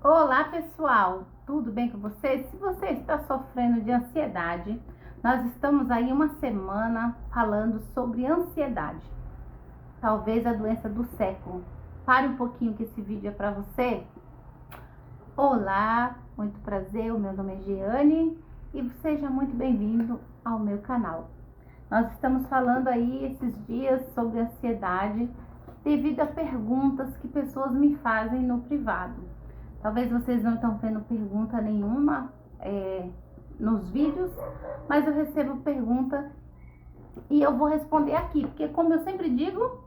Olá pessoal, tudo bem com vocês? Se você está sofrendo de ansiedade, nós estamos aí uma semana falando sobre ansiedade, talvez a doença do século. Pare um pouquinho que esse vídeo é para você. Olá, muito prazer, o meu nome é Jeane e seja muito bem-vindo ao meu canal. Nós estamos falando aí esses dias sobre ansiedade devido a perguntas que pessoas me fazem no privado. Talvez vocês não estão tendo pergunta nenhuma nos vídeos, mas eu recebo pergunta e eu vou responder aqui, porque como eu sempre digo,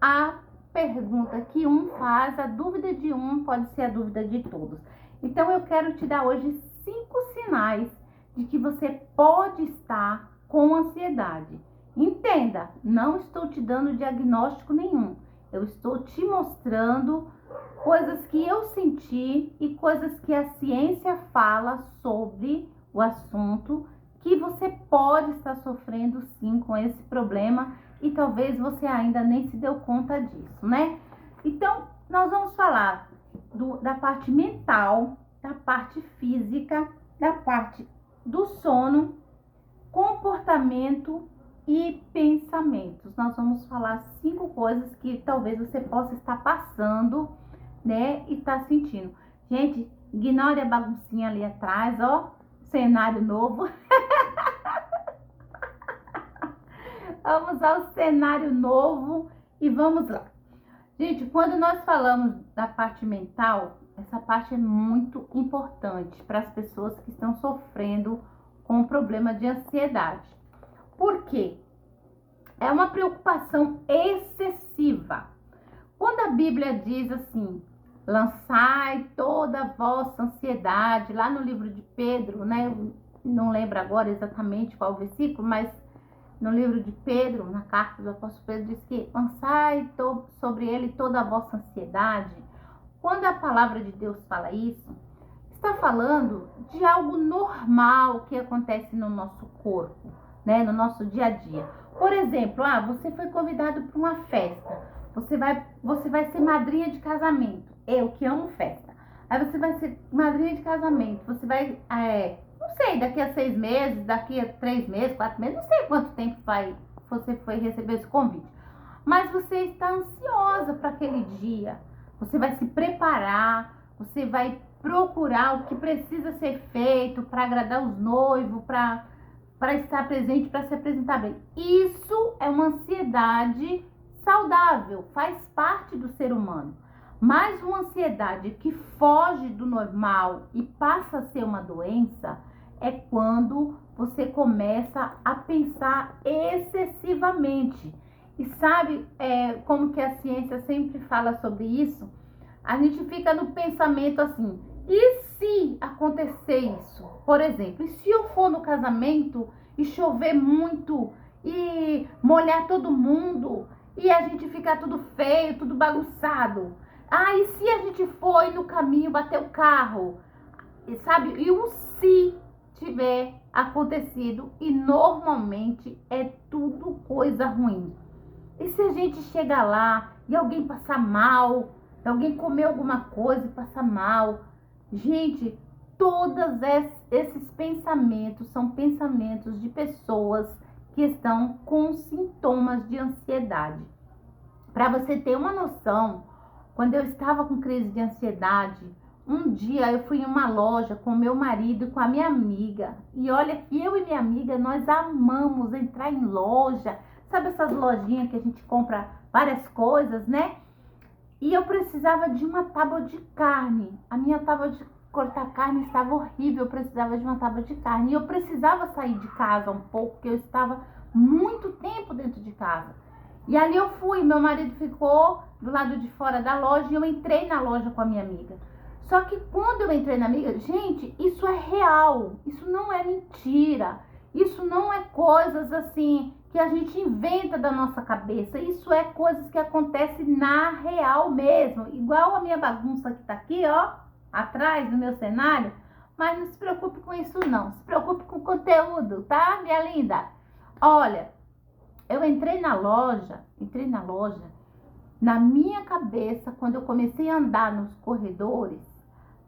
a pergunta que um faz, a dúvida de um pode ser a dúvida de todos. Então eu quero te dar hoje 5 sinais de que você pode estar com ansiedade. Entenda, não estou te dando diagnóstico nenhum. Eu estou te mostrando coisas que eu senti e coisas que a ciência fala sobre o assunto, que você pode estar sofrendo sim com esse problema e talvez você ainda nem se deu conta disso, né? Então, nós vamos falar da parte mental, da parte física, da parte do sono, comportamento e pensamentos. Nós vamos falar 5 coisas que talvez você possa estar passando, né, e tá sentindo. Gente, ignore a baguncinha ali atrás, ó, cenário novo. Vamos ao cenário novo e vamos lá. Gente, quando nós falamos da parte mental, essa parte é muito importante para as pessoas que estão sofrendo com o problema de ansiedade. Por quê? É uma preocupação excessiva. Quando a Bíblia diz assim, lançai toda a vossa ansiedade, lá no livro de Pedro, né? Eu não lembro agora exatamente qual versículo, mas no livro de Pedro, na carta do apóstolo Pedro, diz que lançai sobre ele toda a vossa ansiedade. Quando a palavra de Deus fala isso, está falando de algo normal que acontece no nosso corpo, né? No nosso dia a dia. Por exemplo, você foi convidado para uma festa. Você vai ser madrinha de casamento. Eu que amo festa. Aí você vai ser madrinha de casamento. Você vai, não sei, daqui a 6 meses, daqui a 3 meses, 4 meses, não sei quanto tempo você foi receber esse convite. Mas você está ansiosa para aquele dia. Você vai se preparar, você vai procurar o que precisa ser feito para agradar os noivos, para estar presente, para se apresentar bem. Isso é uma ansiedade saudável, faz parte do ser humano. Mas uma ansiedade que foge do normal e passa a ser uma doença é quando você começa a pensar excessivamente. E sabe como que a ciência sempre fala sobre isso? A gente fica no pensamento assim, e se acontecer isso? Por exemplo, e se eu for no casamento e chover muito e molhar todo mundo e a gente ficar tudo feio, tudo bagunçado? E se a gente for e no caminho bater o carro? E sabe? E o se tiver acontecido, e normalmente é tudo coisa ruim. E se a gente chegar lá e alguém passar mal, alguém comer alguma coisa e passar mal? Gente, todos esses pensamentos são pensamentos de pessoas que estão com sintomas de ansiedade. Para você ter uma noção, quando eu estava com crise de ansiedade, um dia eu fui em uma loja com meu marido e com a minha amiga. E olha que eu e minha amiga, nós amamos entrar em loja. Sabe essas lojinhas que a gente compra várias coisas, né? E eu precisava de uma tábua de carne. A minha tábua de cortar carne estava horrível. Eu precisava de uma tábua de carne. E eu precisava sair de casa um pouco, porque eu estava muito tempo dentro de casa. E ali eu fui. Meu marido ficou do lado de fora da loja e eu entrei na loja com a minha amiga. Só que quando eu entrei na amiga, gente, isso é real. Isso não é mentira. Isso não é coisas assim que a gente inventa da nossa cabeça. Isso é coisas que acontecem na real mesmo. Igual a minha bagunça que tá aqui, ó, atrás do meu cenário. Mas não se preocupe com isso não. Se preocupe com o conteúdo, tá, minha linda? Olha, eu entrei na loja, na minha cabeça, quando eu comecei a andar nos corredores,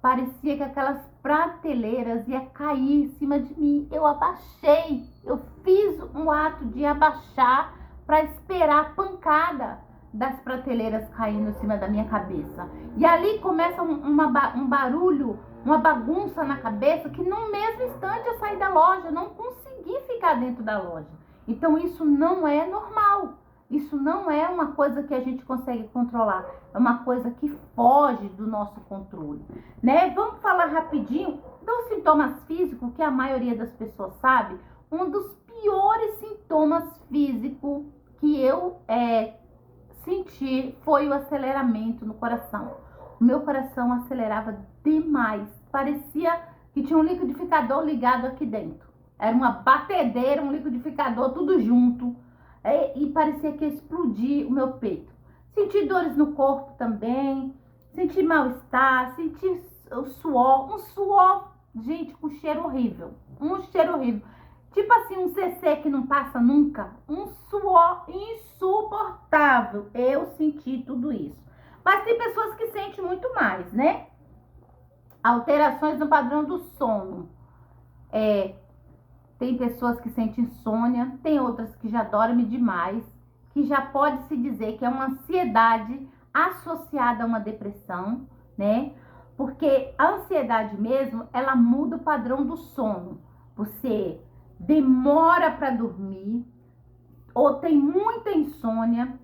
parecia que aquelas prateleiras ia cair em cima de mim. Eu abaixei, eu fiz um ato de abaixar para esperar a pancada das prateleiras caindo em cima da minha cabeça. E ali começa um barulho, uma bagunça na cabeça, que no mesmo instante eu saí da loja, eu não consegui ficar dentro da loja. Então isso não é normal. Isso não é uma coisa que a gente consegue controlar, é uma coisa que foge do nosso controle, né? Vamos falar rapidinho dos sintomas físicos que a maioria das pessoas sabe. Um dos piores sintomas físicos que eu senti foi o aceleramento no coração. O meu coração acelerava demais, parecia que tinha um liquidificador ligado aqui dentro. Era uma batedeira, um liquidificador, tudo junto. E parecia que ia explodir o meu peito. Senti dores no corpo também, senti mal-estar, senti o suor, um suor, gente, com cheiro horrível, um cheiro horrível. Tipo assim, um CC que não passa nunca, um suor insuportável. Eu senti tudo isso. Mas tem pessoas que sentem muito mais, né? Alterações no padrão do sono. Tem pessoas que sentem insônia, tem outras que já dormem demais, que já pode se dizer que é uma ansiedade associada a uma depressão, né? Porque a ansiedade mesmo, ela muda o padrão do sono. Você demora para dormir, ou tem muita insônia,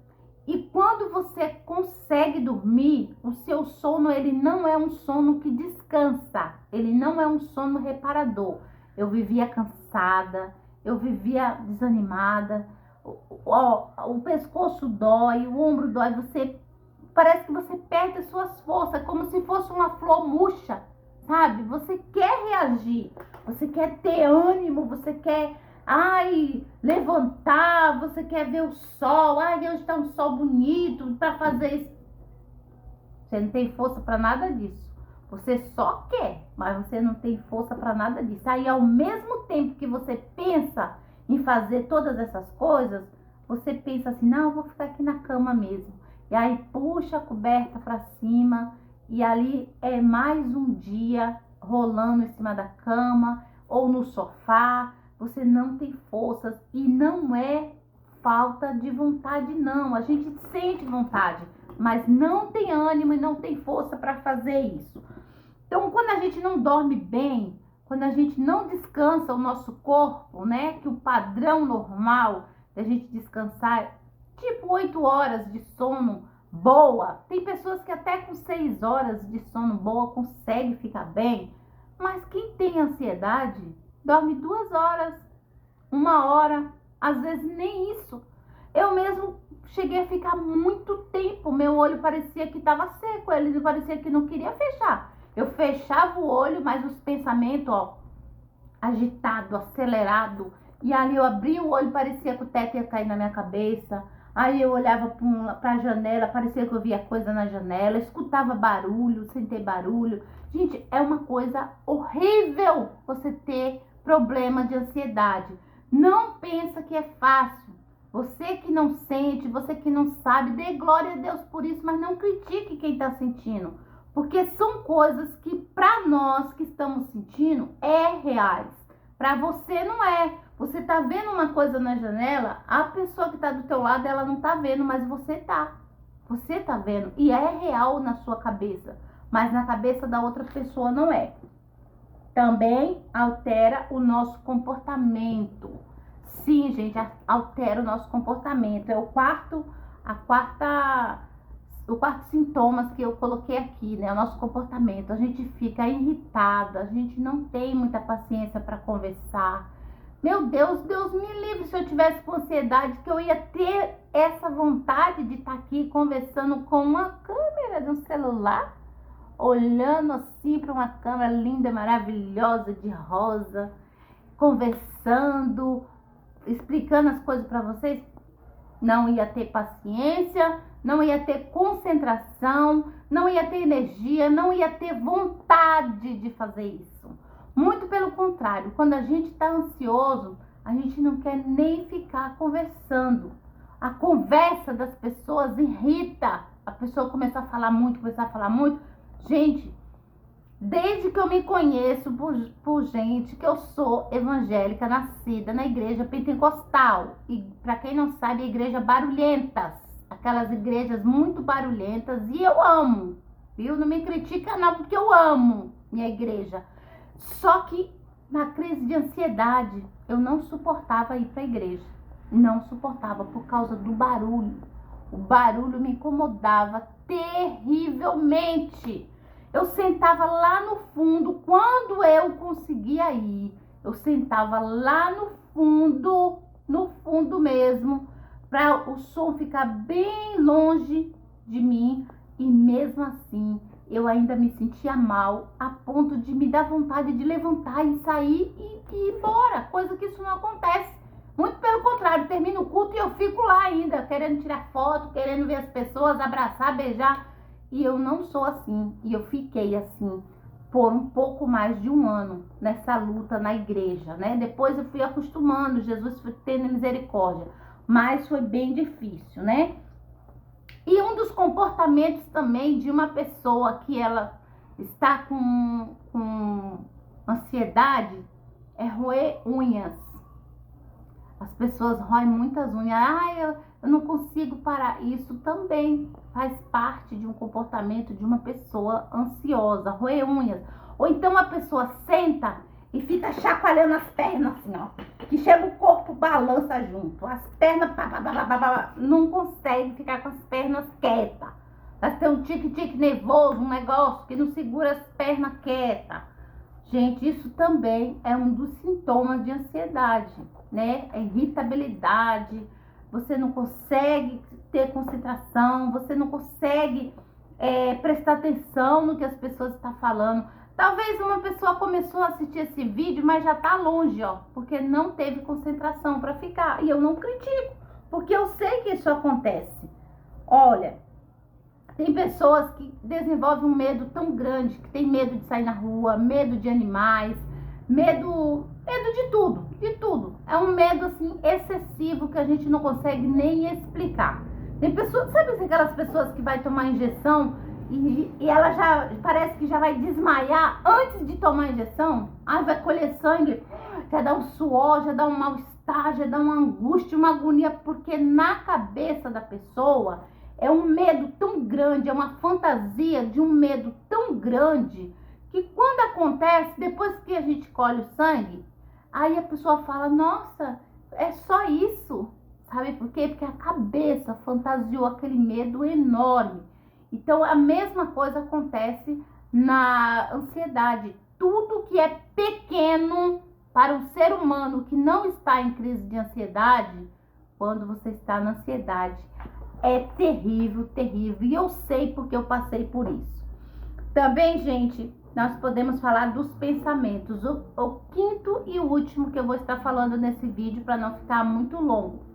e quando você consegue dormir, o seu sono, ele não é um sono que descansa, ele não é um sono reparador. Eu vivia cansada, eu vivia desanimada, o pescoço dói, o ombro dói, parece que você perde as suas forças, como se fosse uma flor murcha, sabe? Você quer reagir, você quer ter ânimo, você quer, levantar, você quer ver o sol, hoje está um sol bonito para fazer isso. Você não tem força para nada disso. Você só quer, mas você não tem força para nada disso. Aí, ao mesmo tempo que você pensa em fazer todas essas coisas, você pensa assim, não, eu vou ficar aqui na cama mesmo. E aí, puxa a coberta para cima, e ali é mais um dia rolando em cima da cama ou no sofá. Você não tem forças, e não é falta de vontade, não. A gente sente vontade, mas não tem ânimo e não tem força para fazer isso. Então, quando a gente não dorme bem, quando a gente não descansa o nosso corpo, né? Que o padrão normal da gente descansar, tipo 8 horas de sono boa. Tem pessoas que até com 6 horas de sono boa conseguem ficar bem. Mas quem tem ansiedade, dorme 2 horas, 1 hora, às vezes nem isso. Eu mesmo cheguei a ficar muito tempo, meu olho parecia que estava seco, ele parecia que não queria fechar. Eu fechava o olho, mas os pensamentos, agitado, acelerado. E ali eu abria o olho, parecia que o teto ia cair na minha cabeça. Aí eu olhava para a janela, parecia que eu via coisa na janela. Escutava barulho, sem ter barulho. Gente, é uma coisa horrível você ter problema de ansiedade. Não pensa que é fácil. Você que não sente, você que não sabe, dê glória a Deus por isso, mas não critique quem está sentindo. Porque são coisas que para nós que estamos sentindo é reais. Para você não é. Você tá vendo uma coisa na janela, a pessoa que tá do teu lado, ela não tá vendo, mas você tá. Você tá vendo. E é real na sua cabeça. Mas na cabeça da outra pessoa não é. Também altera o nosso comportamento. Sim, gente, altera o nosso comportamento. É o quarto sintomas que eu coloquei aqui, né? O nosso comportamento. A gente fica irritado, a gente não tem muita paciência para conversar. Meu Deus, Deus me livre se eu tivesse com ansiedade, que eu ia ter essa vontade de estar aqui conversando com uma câmera de um celular, olhando assim para uma câmera linda, maravilhosa, de rosa, conversando, explicando as coisas para vocês. Não ia ter paciência, não ia ter concentração, não ia ter energia, não ia ter vontade de fazer isso. Muito pelo contrário, quando a gente está ansioso, a gente não quer nem ficar conversando. A conversa das pessoas irrita. A pessoa começa a falar muito, Gente, Desde que eu me conheço por gente, que eu sou evangélica, nascida na igreja pentecostal. E para quem não sabe, a igreja barulhentas. Aquelas igrejas muito barulhentas. E eu amo, viu? Não me critica não, porque eu amo minha igreja. Só que na crise de ansiedade, eu não suportava ir para a igreja. Não suportava por causa do barulho. O barulho me incomodava terrivelmente. Eu sentava lá no fundo, quando eu conseguia ir, eu sentava lá no fundo mesmo, para o som ficar bem longe de mim, e mesmo assim eu ainda me sentia mal, a ponto de me dar vontade de levantar e sair e ir embora, coisa que isso não acontece. Muito pelo contrário, termino o culto e eu fico lá ainda, querendo tirar foto, querendo ver as pessoas, abraçar, beijar. E eu não sou assim, e eu fiquei assim por um pouco mais de um ano nessa luta na igreja, né? Depois eu fui acostumando, Jesus foi tendo misericórdia, mas foi bem difícil, né? E um dos comportamentos também de uma pessoa que ela está com ansiedade é roer unhas. As pessoas roem muitas unhas. Eu não consigo parar. Isso também faz parte de um comportamento de uma pessoa ansiosa, roer unhas. Ou então a pessoa senta e fica chacoalhando as pernas assim, ó. Que chega o corpo, balança junto. As pernas, não consegue ficar com as pernas quietas. Elas têm um tique-tique nervoso, um negócio que não segura as pernas quietas. Gente, isso também é um dos sintomas de ansiedade, né? A irritabilidade, você não consegue ter concentração, você não consegue prestar atenção no que as pessoas estão falando. Talvez uma pessoa começou a assistir esse vídeo, mas já tá longe, ó, porque não teve concentração para ficar. E eu não critico, porque eu sei que isso acontece. Olha, tem pessoas que desenvolvem um medo tão grande, que tem medo de sair na rua, medo de animais, medo de tudo, de tudo. É um medo assim excessivo que a gente não consegue nem explicar. Tem pessoas, sabe aquelas pessoas que vai tomar injeção e ela já parece que já vai desmaiar antes de tomar a injeção? Aí vai colher sangue, já dá um suor, já dá um mal-estar, já dá uma angústia, uma agonia, porque na cabeça da pessoa é um medo tão grande, é uma fantasia de um medo tão grande, que quando acontece, depois que a gente colhe o sangue, aí a pessoa fala, nossa, é só isso. Sabe por quê? Porque a cabeça fantasiou aquele medo enorme. Então, a mesma coisa acontece na ansiedade. Tudo que é pequeno para um ser humano que não está em crise de ansiedade, quando você está na ansiedade, é terrível, terrível. E eu sei porque eu passei por isso. Também, gente, nós podemos falar dos pensamentos. O quinto e o último que eu vou estar falando nesse vídeo para não ficar muito longo.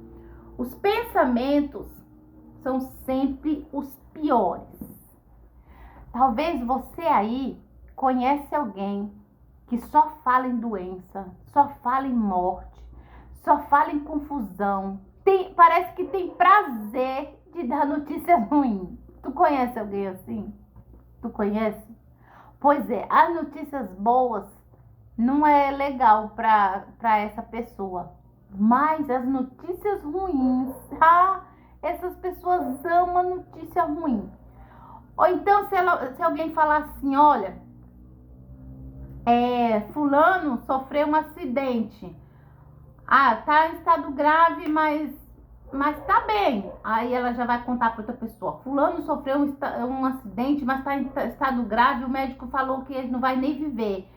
Os pensamentos são sempre os piores. Talvez você aí conhece alguém que só fala em doença, só fala em morte, só fala em confusão. Parece que tem prazer de dar notícias ruins. Tu conhece alguém assim? Tu conhece? Pois é, as notícias boas não é legal para essa pessoa. Mas as notícias ruins, essas pessoas amam a notícia ruim. Ou então se alguém falar assim, olha, fulano sofreu um acidente. Tá em estado grave, mas tá bem. Aí ela já vai contar para outra pessoa. Fulano sofreu um acidente, mas tá em estado grave, o médico falou que ele não vai nem viver.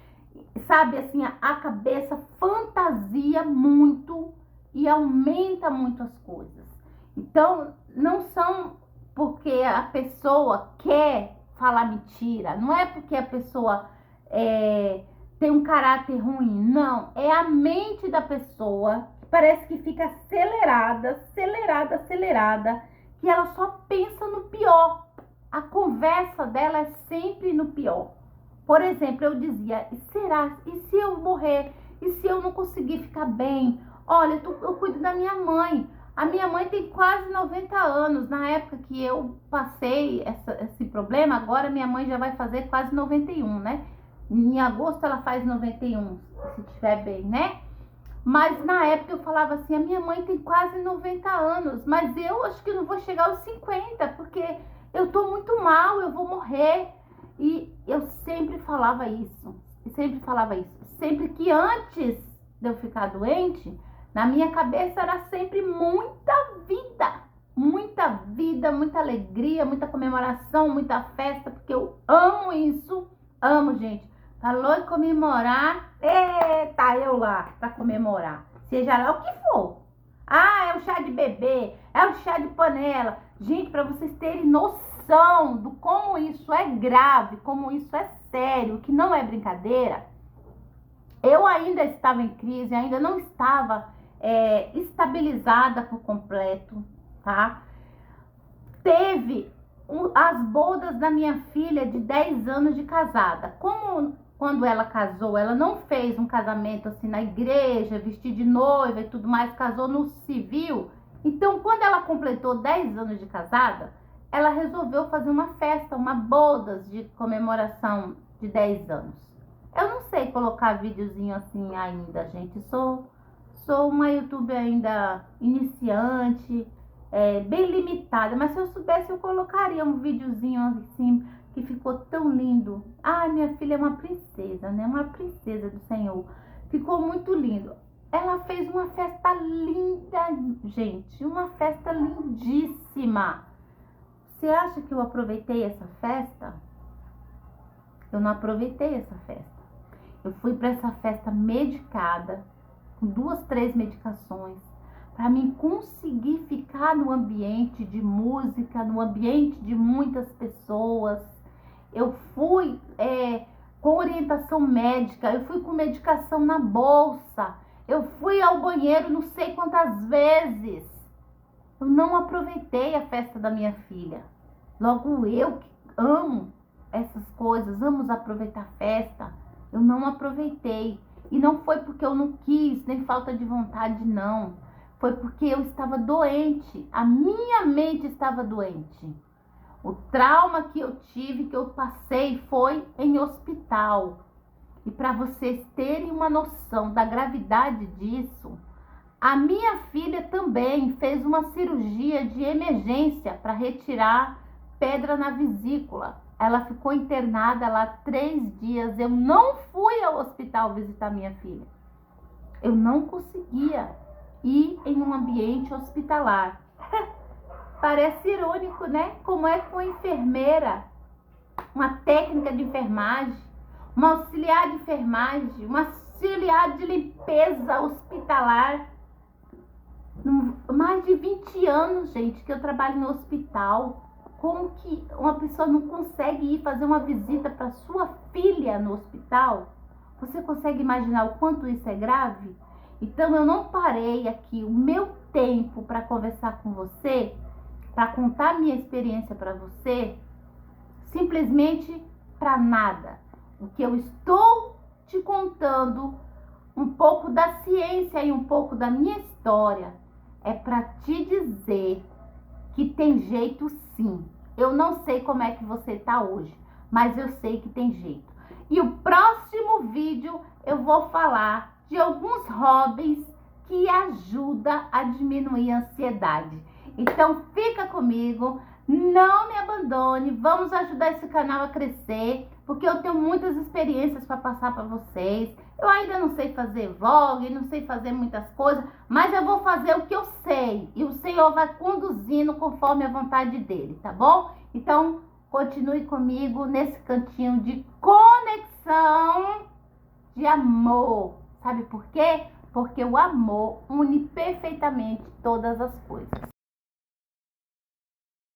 Sabe, assim, a cabeça fantasia muito e aumenta muito as coisas. Então, não são porque a pessoa quer falar mentira, não é porque a pessoa tem um caráter ruim, não. É a mente da pessoa que parece que fica acelerada, que ela só pensa no pior. A conversa dela é sempre no pior. Por exemplo, eu dizia, e se eu morrer? E se eu não conseguir ficar bem? Olha, eu cuido da minha mãe. A minha mãe tem quase 90 anos. Na época que eu passei esse problema, agora minha mãe já vai fazer quase 91, né? Em agosto ela faz 91, se estiver bem, né? Mas na época eu falava assim, a minha mãe tem quase 90 anos, mas eu acho que não vou chegar aos 50, porque eu tô muito mal, eu vou morrer. E eu sempre falava isso, sempre que antes de eu ficar doente, na minha cabeça era sempre muita vida, muita alegria, muita comemoração, muita festa, porque eu amo isso, amo, gente. Falou em comemorar, eita, eu lá pra comemorar, seja lá o que for. Ah, é o chá de bebê, é o chá de panela. Gente, para vocês terem noção do como isso é grave, como isso é sério, que não é brincadeira, eu ainda estava em crise, ainda não estava estabilizada por completo, tá? Teve as bodas da minha filha de 10 anos de casada. Como quando ela casou, ela não fez um casamento assim na igreja, vestir de noiva e tudo mais, casou no civil. Então, quando ela completou 10 anos de casada, ela resolveu fazer uma festa, uma bodas de comemoração de 10 anos. Eu não sei colocar videozinho assim ainda, gente. Sou uma youtuber ainda iniciante, bem limitada, mas se eu soubesse eu colocaria um videozinho assim, que ficou tão lindo. Ah, minha filha é uma princesa, né? Uma princesa do Senhor. Ficou muito lindo. Ela fez uma festa linda, gente, uma festa lindíssima. Você acha que eu aproveitei essa festa? Eu não aproveitei essa festa. Eu fui para essa festa medicada, com 2, 3 medicações, para mim conseguir ficar no ambiente de música, no ambiente de muitas pessoas. Eu fui com orientação médica, eu fui com medicação na bolsa, eu fui ao banheiro não sei quantas vezes. Eu não aproveitei a festa da minha filha. Logo eu que amo essas coisas, amo aproveitar a festa, eu não aproveitei. E não foi porque eu não quis, nem falta de vontade, não. Foi porque eu estava doente, a minha mente estava doente. O trauma que eu tive, que eu passei, foi em hospital. E para vocês terem uma noção da gravidade disso, a minha filha também fez uma cirurgia de emergência para retirar pedra na vesícula. Ela ficou internada lá 3 dias. Eu não fui ao hospital visitar minha filha. Eu não conseguia ir em um ambiente hospitalar. Parece irônico, né? Como é que uma enfermeira, uma técnica de enfermagem, uma auxiliar de enfermagem, uma auxiliar de limpeza hospitalar, mais de 20 anos, gente, que eu trabalho no hospital. Como que uma pessoa não consegue ir fazer uma visita para sua filha no hospital? Você consegue imaginar o quanto isso é grave? Então eu não parei aqui o meu tempo para conversar com você, para contar minha experiência para você, simplesmente para nada. O que eu estou te contando, um pouco da ciência e um pouco da minha história, é para te dizer que tem jeito sim. Eu não sei como é que você tá hoje, mas eu sei que tem jeito. E o próximo vídeo eu vou falar de alguns hobbies que ajudam a diminuir a ansiedade. Então fica comigo, não me abandone, vamos ajudar esse canal a crescer, porque eu tenho muitas experiências para passar para vocês. Eu ainda não sei fazer vlog, não sei fazer muitas coisas, mas eu vou fazer o que eu sei. E o Senhor vai conduzindo conforme a vontade dele, tá bom? Então, continue comigo nesse cantinho de conexão de amor. Sabe por quê? Porque o amor une perfeitamente todas as coisas.